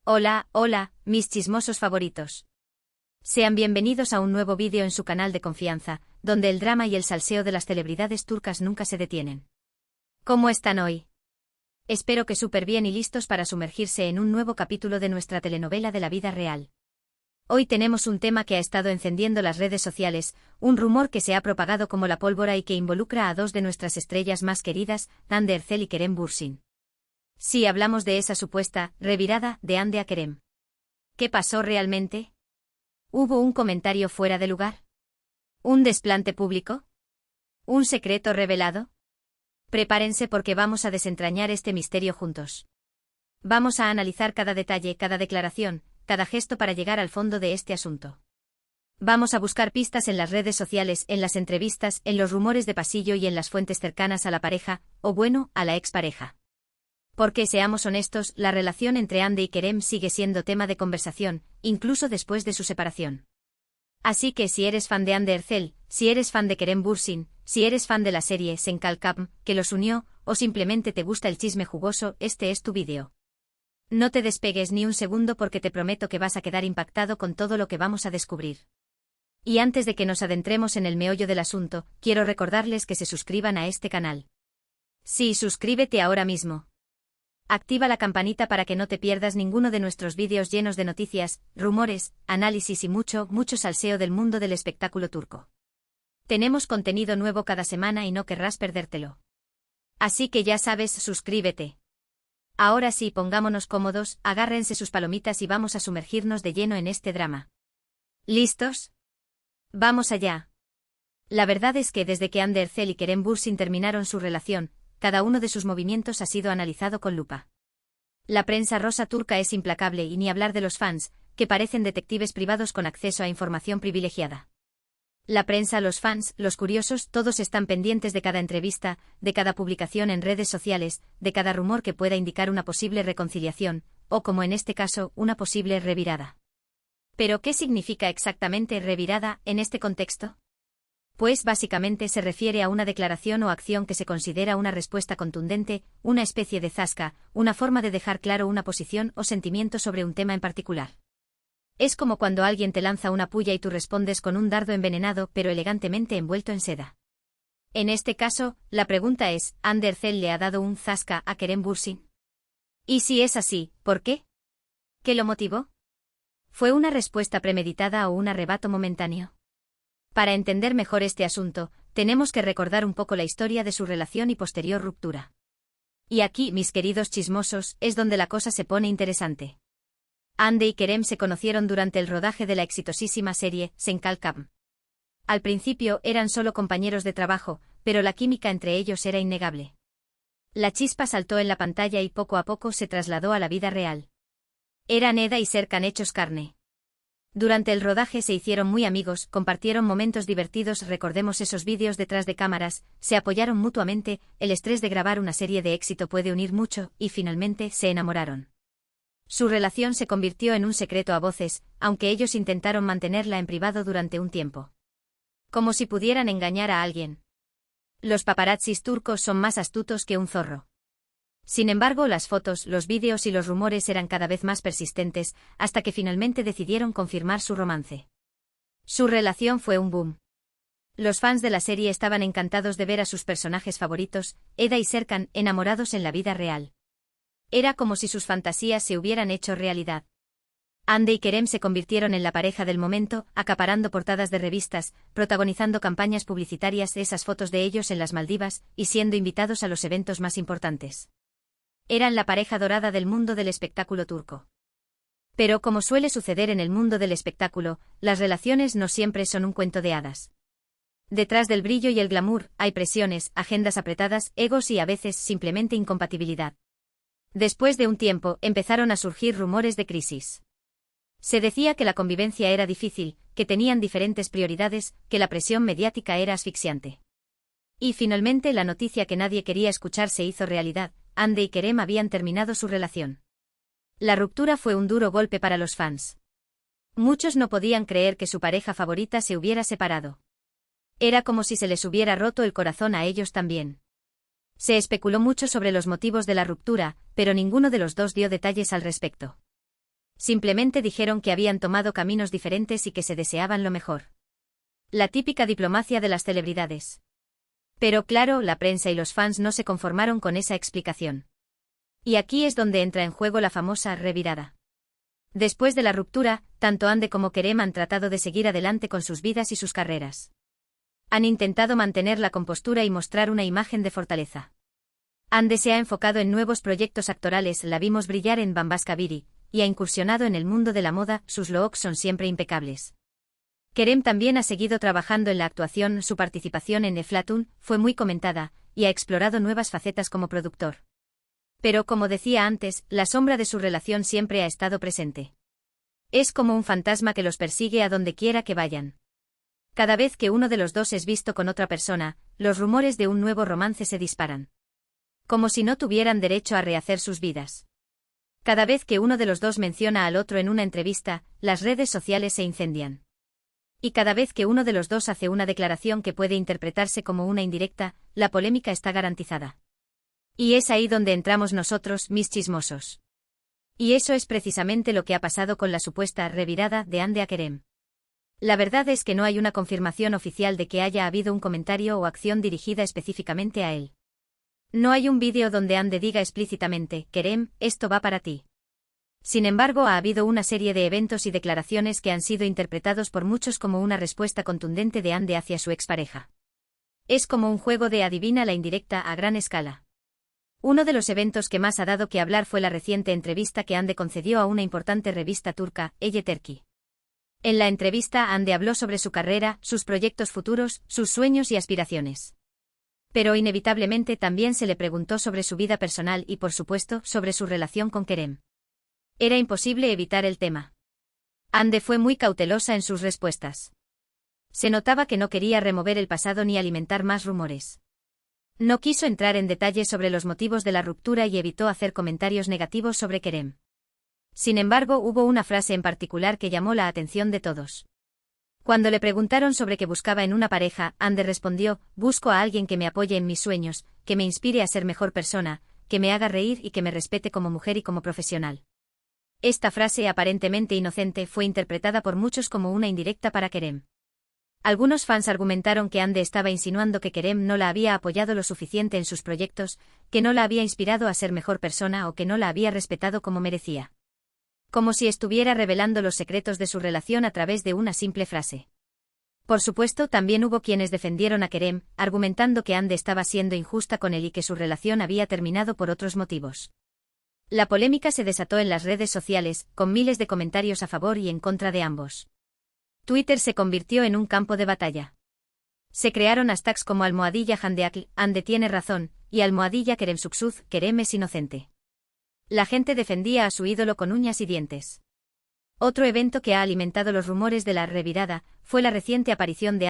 Hola, hola, mis chismosos favoritos. Sean bienvenidos a un nuevo vídeo en su canal de confianza, donde el drama y el salseo de las celebridades turcas nunca se detienen. ¿Cómo están hoy? Espero que súper bien y listos para sumergirse en un nuevo capítulo de nuestra telenovela de la vida real. Hoy tenemos un tema que ha estado encendiendo las redes sociales, un rumor que se ha propagado como la pólvora y que involucra a dos de nuestras estrellas más queridas, Hande Erçel y Kerem Bürsin. Sí, hablamos de esa supuesta revirada de Hande a Kerem. ¿Qué pasó realmente? ¿Hubo un comentario fuera de lugar? ¿Un desplante público? ¿Un secreto revelado? Prepárense porque vamos a desentrañar este misterio juntos. Vamos a analizar cada detalle, cada declaración, cada gesto para llegar al fondo de este asunto. Vamos a buscar pistas en las redes sociales, en las entrevistas, en los rumores de pasillo y en las fuentes cercanas a la pareja, o bueno, a la expareja. Porque, seamos honestos, la relación entre Hande y Kerem sigue siendo tema de conversación, incluso después de su separación. Así que si eres fan de Hande Erçel, si eres fan de Kerem Bürsin, si eres fan de la serie Sen Kalkam, que los unió, o simplemente te gusta el chisme jugoso, este es tu vídeo. No te despegues ni un segundo porque te prometo que vas a quedar impactado con todo lo que vamos a descubrir. Y antes de que nos adentremos en el meollo del asunto, quiero recordarles que se suscriban a este canal. Sí, suscríbete ahora mismo. Activa la campanita para que no te pierdas ninguno de nuestros vídeos llenos de noticias, rumores, análisis y mucho salseo del mundo del espectáculo turco. Tenemos contenido nuevo cada semana y no querrás perdértelo. Así que ya sabes, suscríbete. Ahora sí, pongámonos cómodos, agárrense sus palomitas y vamos a sumergirnos de lleno en este drama. ¿Listos? Vamos allá. La verdad es que desde que Hande Erçel y Kerem Bürsin terminaron su relación, cada uno de sus movimientos ha sido analizado con lupa. La prensa rosa turca es implacable y ni hablar de los fans, que parecen detectives privados con acceso a información privilegiada. La prensa, los fans, los curiosos, todos están pendientes de cada entrevista, de cada publicación en redes sociales, de cada rumor que pueda indicar una posible reconciliación, o como en este caso, una posible revirada. ¿Pero qué significa exactamente revirada en este contexto? Pues básicamente se refiere a una declaración o acción que se considera una respuesta contundente, una especie de zasca, una forma de dejar claro una posición o sentimiento sobre un tema en particular. Es como cuando alguien te lanza una puya y tú respondes con un dardo envenenado pero elegantemente envuelto en seda. En este caso, la pregunta es, ¿Hande Erçel le ha dado un zasca a Kerem Bürsin? Y si es así, ¿por qué? ¿Qué lo motivó? ¿Fue una respuesta premeditada o un arrebato momentáneo? Para entender mejor este asunto, tenemos que recordar un poco la historia de su relación y posterior ruptura. Y aquí, mis queridos chismosos, es donde la cosa se pone interesante. Hande y Kerem se conocieron durante el rodaje de la exitosísima serie Sen Kalkam. Al principio eran solo compañeros de trabajo, pero la química entre ellos era innegable. La chispa saltó en la pantalla y poco a poco se trasladó a la vida real. Eran Eda y Serkan hechos carne. Durante el rodaje se hicieron muy amigos, compartieron momentos divertidos, recordemos esos vídeos detrás de cámaras, se apoyaron mutuamente, el estrés de grabar una serie de éxito puede unir mucho, y finalmente se enamoraron. Su relación se convirtió en un secreto a voces, aunque ellos intentaron mantenerla en privado durante un tiempo. Como si pudieran engañar a alguien. Los paparazzis turcos son más astutos que un zorro. Sin embargo, las fotos, los vídeos y los rumores eran cada vez más persistentes, hasta que finalmente decidieron confirmar su romance. Su relación fue un boom. Los fans de la serie estaban encantados de ver a sus personajes favoritos, Eda y Serkan, enamorados en la vida real. Era como si sus fantasías se hubieran hecho realidad. Hande y Kerem se convirtieron en la pareja del momento, acaparando portadas de revistas, protagonizando campañas publicitarias, esas fotos de ellos en las Maldivas, y siendo invitados a los eventos más importantes. Eran la pareja dorada del mundo del espectáculo turco. Pero como suele suceder en el mundo del espectáculo, las relaciones no siempre son un cuento de hadas. Detrás del brillo y el glamour, hay presiones, agendas apretadas, egos y a veces simplemente incompatibilidad. Después de un tiempo, empezaron a surgir rumores de crisis. Se decía que la convivencia era difícil, que tenían diferentes prioridades, que la presión mediática era asfixiante. Y finalmente la noticia que nadie quería escuchar se hizo realidad. Hande y Kerem habían terminado su relación. La ruptura fue un duro golpe para los fans. Muchos no podían creer que su pareja favorita se hubiera separado. Era como si se les hubiera roto el corazón a ellos también. Se especuló mucho sobre los motivos de la ruptura, pero ninguno de los dos dio detalles al respecto. Simplemente dijeron que habían tomado caminos diferentes y que se deseaban lo mejor. La típica diplomacia de las celebridades. Pero claro, la prensa y los fans no se conformaron con esa explicación. Y aquí es donde entra en juego la famosa revirada. Después de la ruptura, tanto Ande como Kerem han tratado de seguir adelante con sus vidas y sus carreras. Han intentado mantener la compostura y mostrar una imagen de fortaleza. Ande se ha enfocado en nuevos proyectos actorales, la vimos brillar en Bambas Kabiri, y ha incursionado en el mundo de la moda, sus looks son siempre impecables. Kerem también ha seguido trabajando en la actuación, su participación en Eflatun fue muy comentada, y ha explorado nuevas facetas como productor. Pero como decía antes, la sombra de su relación siempre ha estado presente. Es como un fantasma que los persigue a donde quiera que vayan. Cada vez que uno de los dos es visto con otra persona, los rumores de un nuevo romance se disparan. Como si no tuvieran derecho a rehacer sus vidas. Cada vez que uno de los dos menciona al otro en una entrevista, las redes sociales se incendian. Y cada vez que uno de los dos hace una declaración que puede interpretarse como una indirecta, la polémica está garantizada. Y es ahí donde entramos nosotros, mis chismosos. Y eso es precisamente lo que ha pasado con la supuesta revirada de Ande a Kerem. La verdad es que no hay una confirmación oficial de que haya habido un comentario o acción dirigida específicamente a él. No hay un vídeo donde Ande diga explícitamente, Kerem, esto va para ti. Sin embargo, ha habido una serie de eventos y declaraciones que han sido interpretados por muchos como una respuesta contundente de Ande hacia su expareja. Es como un juego de adivina la indirecta a gran escala. Uno de los eventos que más ha dado que hablar fue la reciente entrevista que Ande concedió a una importante revista turca, Eyeterki. En la entrevista, Ande habló sobre su carrera, sus proyectos futuros, sus sueños y aspiraciones. Pero inevitablemente también se le preguntó sobre su vida personal y, por supuesto, sobre su relación con Kerem. Era imposible evitar el tema. Ande fue muy cautelosa en sus respuestas. Se notaba que no quería remover el pasado ni alimentar más rumores. No quiso entrar en detalles sobre los motivos de la ruptura y evitó hacer comentarios negativos sobre Kerem. Sin embargo, hubo una frase en particular que llamó la atención de todos. Cuando le preguntaron sobre qué buscaba en una pareja, Ande respondió, busco a alguien que me apoye en mis sueños, que me inspire a ser mejor persona, que me haga reír y que me respete como mujer y como profesional. Esta frase aparentemente inocente fue interpretada por muchos como una indirecta para Kerem. Algunos fans argumentaron que Ande estaba insinuando que Kerem no la había apoyado lo suficiente en sus proyectos, que no la había inspirado a ser mejor persona o que no la había respetado como merecía. Como si estuviera revelando los secretos de su relación a través de una simple frase. Por supuesto, también hubo quienes defendieron a Kerem, argumentando que Ande estaba siendo injusta con él y que su relación había terminado por otros motivos. La polémica se desató en las redes sociales, con miles de comentarios a favor y en contra de ambos. Twitter se convirtió en un campo de batalla. Se crearon hashtags como #Handeakl, Ande tiene razón, y #Keremsuksuz, Kerem es inocente. La gente defendía a su ídolo con uñas y dientes. Otro evento que ha alimentado los rumores de la revirada fue la reciente aparición de